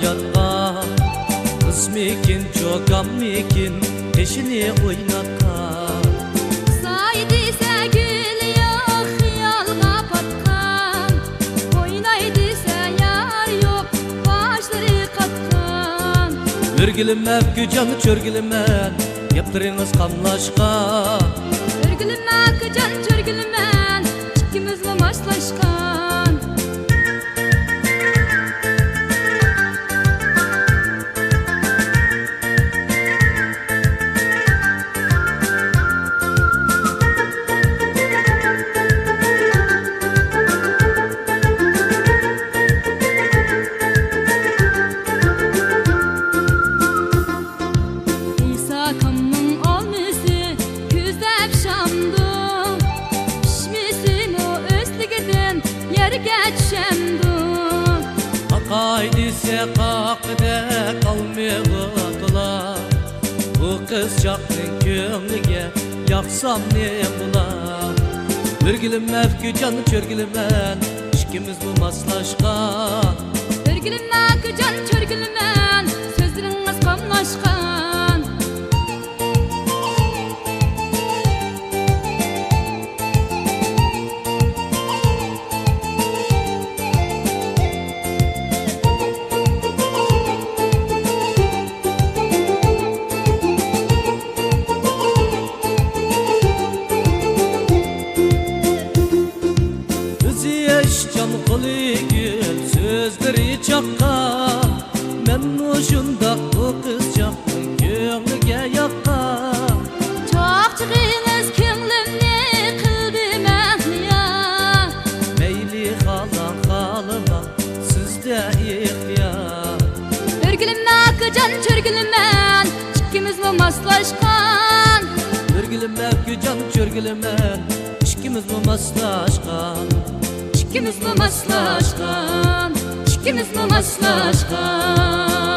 yatkan kız mikin çokam mikin peşini oynatkan. Saydıysa gül yok xiyalga patkan, oynaydıysa yar yok başları katkan. Örgülüm öpkü canı çörgülümen yaptırınız kamlaşkan. Örgülüm öpkü canı çörgülümen ikimiz mi başlaşkan. Akaydıysa kakde kalmıyordular. Bu kız çakın kömlüge yaksam ne bula. Örgülüm öpkü canı çörgülümen ikimiz bu maslaşkan. Örgülüm öpkü canı çörgülümen sözleriniz kamlaşkan. Kılı gül sözleri çakkan. Men uşunda bu kız çakın kömlüge yakkan. Çok çıkınız kömlümni kıldım ahliya. Meyli halan halıma sizde ihtiyar. Örgülüm öpkü canı çörgülümen ikimiz mi maslaşkan. Örgülüm öpkü canı çörgülümen ikimiz bu maslaşkan. İkimiz mi maslaşkan, ikimiz mi maslaşkan.